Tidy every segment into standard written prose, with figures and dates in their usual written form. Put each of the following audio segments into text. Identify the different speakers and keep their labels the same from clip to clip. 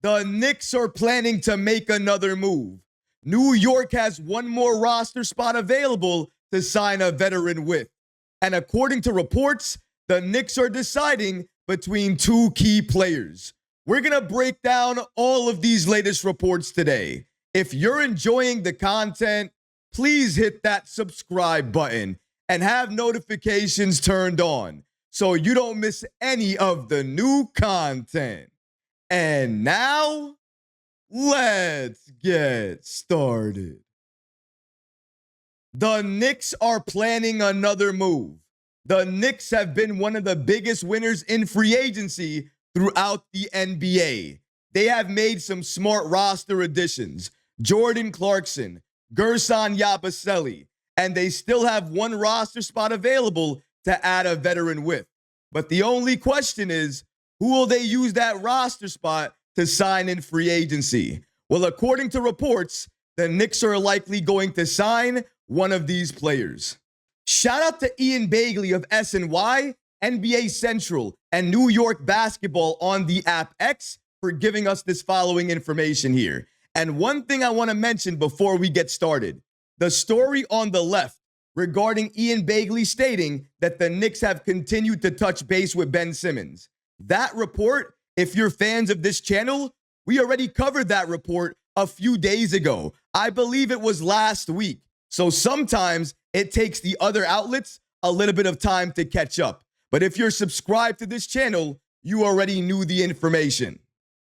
Speaker 1: The Knicks are planning to make another move. New York has one more roster spot available to sign a veteran with. And according to reports, the Knicks are deciding between two key players. We're going to break down all of these latest reports today. If you're enjoying the content, please hit that subscribe button and have notifications turned on so you don't miss any of the new content. And now, let's get started. The Knicks are planning another move. The Knicks have been one of the biggest winners in free agency throughout the NBA. They have made some smart roster additions. Jordan Clarkson, Gerson Yabusele, and they still have one roster spot available to add a veteran with. But the only question is, who will they use that roster spot to sign in free agency? Well, according to reports, the Knicks are likely going to sign one of these players. Shout out to Ian Bagley of SNY, NBA Central, and New York Basketball on the app X for giving us this following information here. And one thing I want to mention before we get started, the story on the left regarding Ian Bagley stating that the Knicks have continued to touch base with Ben Simmons. That report, if you're fans of this channel, we already covered that report a few days ago. I believe it was last week. So sometimes it takes the other outlets a little bit of time to catch up. But if you're subscribed to this channel, you already knew the information.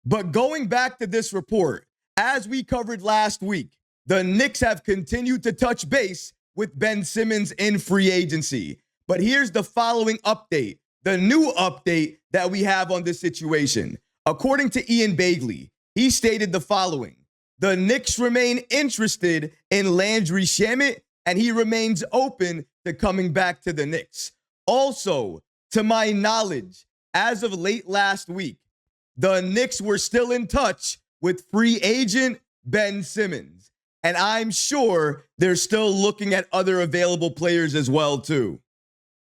Speaker 1: But going back to this report, as we covered last week, the Knicks have continued to touch base with Ben Simmons in free agency. But here's the following update, the new update that we have on this situation. According to Ian Bagley, he stated the following: the Knicks remain interested in Landry Shamet, and he remains open to coming back to the Knicks. Also, to my knowledge, as of late last week, the Knicks were still in touch with free agent Ben Simmons. And I'm sure they're still looking at other available players as well, too.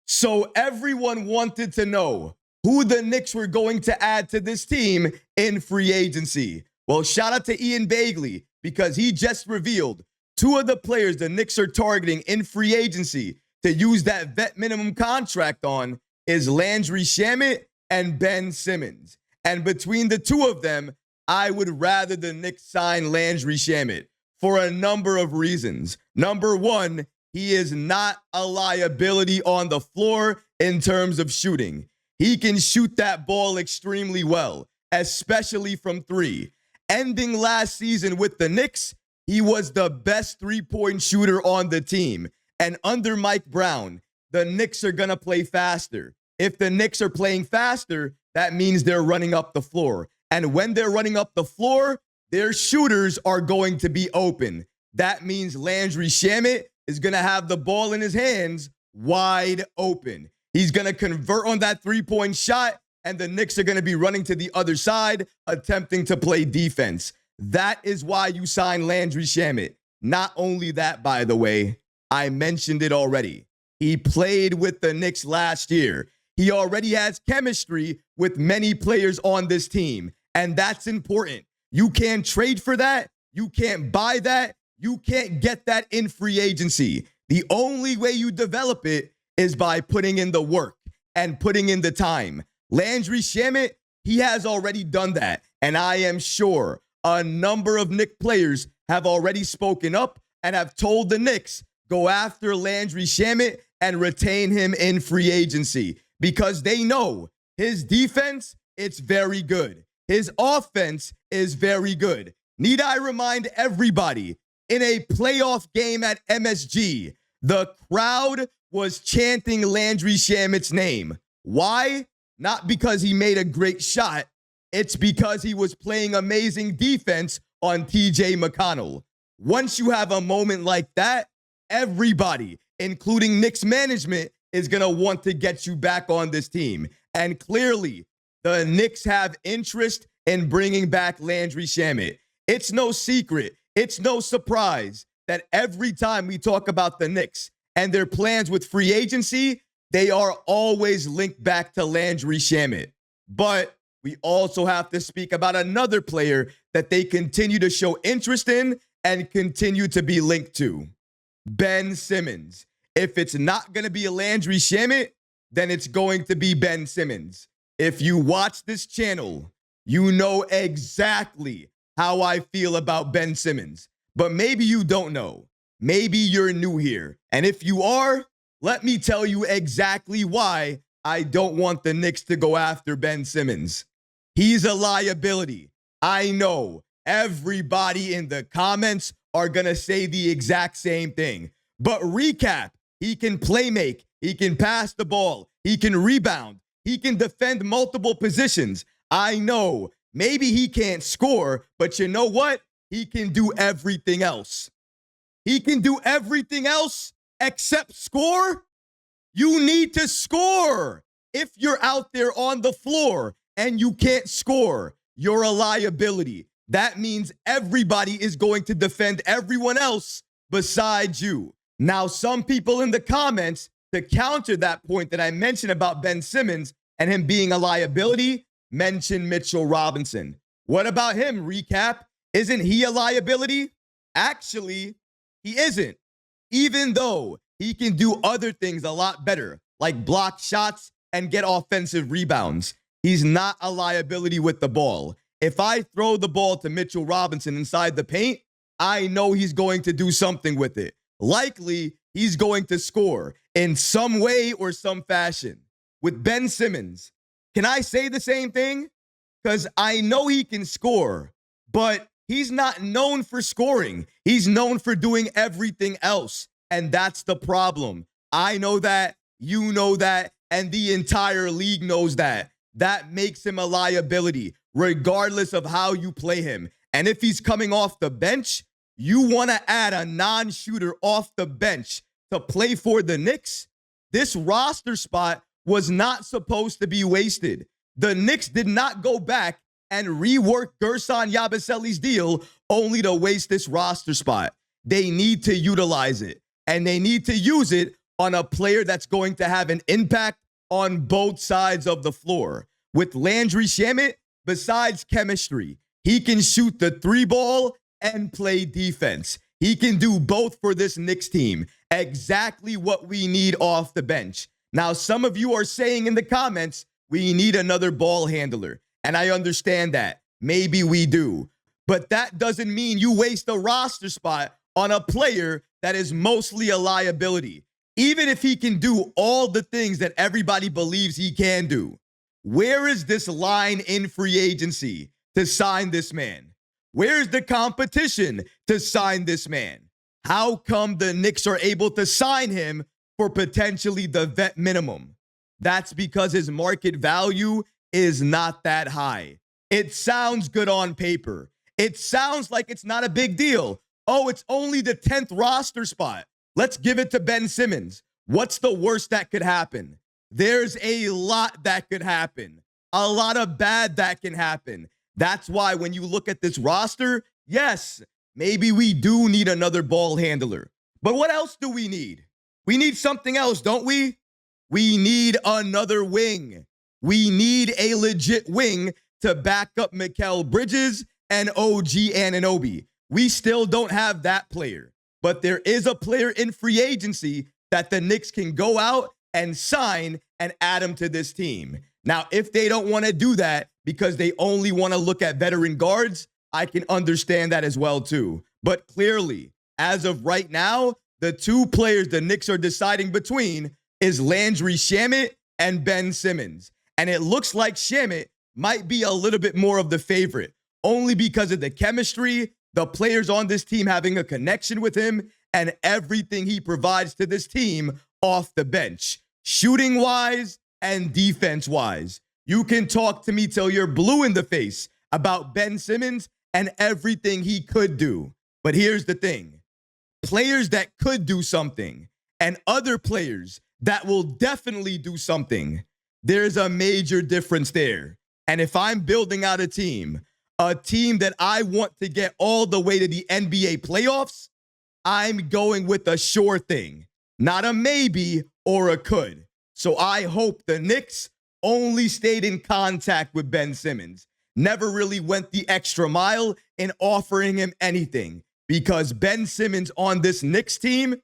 Speaker 1: So everyone wanted to know who the Knicks were going to add to this team in free agency. Well, shout out to Ian Bagley because he just revealed two of the players the Knicks are targeting in free agency to use that vet minimum contract on is Landry Shamet and Ben Simmons. And between the two of them, I would rather the Knicks sign Landry Shamet for a number of reasons. Number one, he is not a liability on the floor in terms of shooting. He can shoot that ball extremely well, especially from three. Ending last season with the Knicks, he was the best three-point shooter on the team. And under Mike Brown, the Knicks are going to play faster. If the Knicks are playing faster, that means they're running up the floor. And when they're running up the floor, their shooters are going to be open. That means Landry Shamet is going to have the ball in his hands wide open. He's going to convert on that three-point shot, and the Knicks are going to be running to the other side, attempting to play defense. That is why you sign Landry Shamet. Not only that, by the way, I mentioned it already. He played with the Knicks last year. He already has chemistry with many players on this team, and that's important. You can't trade for that. You can't buy that. You can't get that in free agency. The only way you develop it is by putting in the work and putting in the time. Landry Shamet, he has already done that, and I am sure a number of Knicks players have already spoken up and have told the Knicks, go after Landry Shamet and retain him in free agency because they know his defense, it's very good. His offense is very good. Need I remind everybody, in a playoff game at MSG, the crowd was chanting Landry Shamet's name. Why? Not because he made a great shot. It's because he was playing amazing defense on TJ McConnell. Once you have a moment like that, everybody, including Knicks management, is going to want to get you back on this team. And clearly, the Knicks have interest in bringing back Landry Shamet. It's no secret. It's no surprise that every time we talk about the Knicks and their plans with free agency, they are always linked back to Landry Shamet. But we also have to speak about another player that they continue to show interest in and continue to be linked to. Ben Simmons. If it's not going to be a Landry Shamet, then it's going to be Ben Simmons. If you watch this channel, you know exactly how I feel about Ben Simmons. But maybe you don't know. Maybe you're new here. And if you are, let me tell you exactly why I don't want the Knicks to go after Ben Simmons. He's a liability. I know everybody in the comments are going to say the exact same thing. But recap, he can play make, he can pass the ball, he can rebound, he can defend multiple positions. I know maybe he can't score, but you know what? He can do everything else. He can do everything else except score. You need to score. If you're out there on the floor and you can't score, you're a liability. That means everybody is going to defend everyone else besides you. Now, some people in the comments, to counter that point that I mentioned about Ben Simmons and him being a liability, mention Mitchell Robinson. What about him, recap? Isn't he a liability? Actually, he isn't. Even though he can do other things a lot better, like block shots and get offensive rebounds, he's not a liability with the ball. If I throw the ball to Mitchell Robinson inside the paint, I know he's going to do something with it. Likely, he's going to score in some way or some fashion. With Ben Simmons, can I say the same thing? Because I know he can score, but he's not known for scoring. He's known for doing everything else, and that's the problem. I know that, you know that, and the entire league knows that. That makes him a liability, regardless of how you play him. And if he's coming off the bench, you want to add a non-shooter off the bench to play for the Knicks? This roster spot was not supposed to be wasted. The Knicks did not go back and rework Gerson Yabusele's deal only to waste this roster spot. They need to utilize it, and they need to use it on a player that's going to have an impact on both sides of the floor. With Landry Shamet, besides chemistry, he can shoot the three ball and play defense. He can do both for this Knicks team. Exactly what we need off the bench. Now, some of you are saying in the comments, we need another ball handler. And I understand that. Maybe we do. But that doesn't mean you waste a roster spot on a player that is mostly a liability. Even if he can do all the things that everybody believes he can do. Where is this line in free agency to sign this man? Where's the competition to sign this man? How come the Knicks are able to sign him for potentially the vet minimum? That's because his market value is not that high. It sounds good on paper. It sounds like it's not a big deal. Oh, it's only the 10th roster spot. Let's give it to Ben Simmons. What's the worst that could happen? There's a lot that could happen. A lot of bad that can happen. That's why when you look at this roster, yes, maybe we do need another ball handler. But what else do we need? We need something else, don't we? We need another wing. We need a legit wing to back up Mikal Bridges and OG Anunoby. We still don't have that player. But there is a player in free agency that the Knicks can go out and sign and add him to this team. Now, if they don't want to do that because they only want to look at veteran guards, I can understand that as well too. But clearly, as of right now, the two players the Knicks are deciding between is Landry Shamet and Ben Simmons. And it looks like Shamet might be a little bit more of the favorite, only because of the chemistry, the players on this team having a connection with him, and everything he provides to this team off the bench, shooting-wise and defense-wise. You can talk to me till you're blue in the face about Ben Simmons and everything he could do. But here's the thing. Players that could do something and other players that will definitely do something, there's a major difference there. And if I'm building out a team that I want to get all the way to the NBA playoffs, I'm going with a sure thing, not a maybe or a could. So I hope the Knicks only stayed in contact with Ben Simmons. Never really went the extra mile in offering him anything, because Ben Simmons on this Knicks team,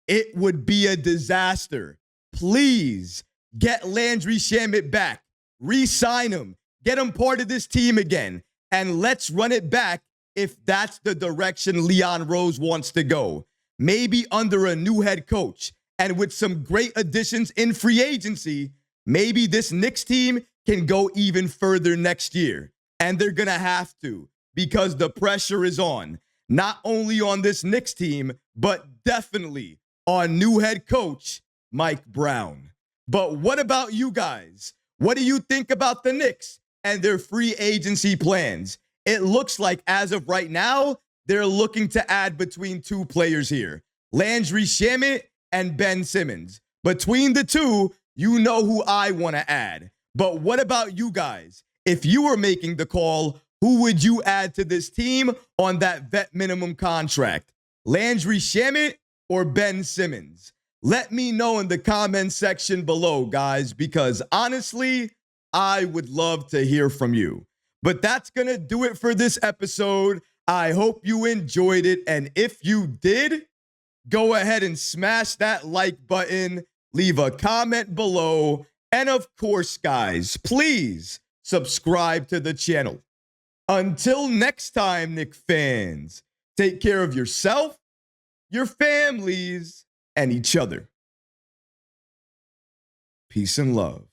Speaker 1: it would be a disaster. Please get Landry Shamet back. Re-sign him. Get him part of this team again. And let's run it back if that's the direction Leon Rose wants to go. Maybe under a new head coach and with some great additions in free agency, maybe this Knicks team can go even further next year. And they're going to have to, because the pressure is on. Not only on this Knicks team, but definitely on new head coach Mike Brown. But what about you guys? What do you think about the Knicks and their free agency plans? It looks like as of right now, they're looking to add between two players here, Landry Shamet and Ben Simmons. Between the two, you know who I want to add. But what about you guys? If you were making the call, who would you add to this team on that vet minimum contract? Landry Shamet or Ben Simmons? Let me know in the comment section below, guys, because honestly, I would love to hear from you. But that's going to do it for this episode. I hope you enjoyed it. And if you did, go ahead and smash that like button, leave a comment below. And of course, guys, please subscribe to the channel. Until next time, Knicks fans, take care of yourself, your families, and each other. Peace and love.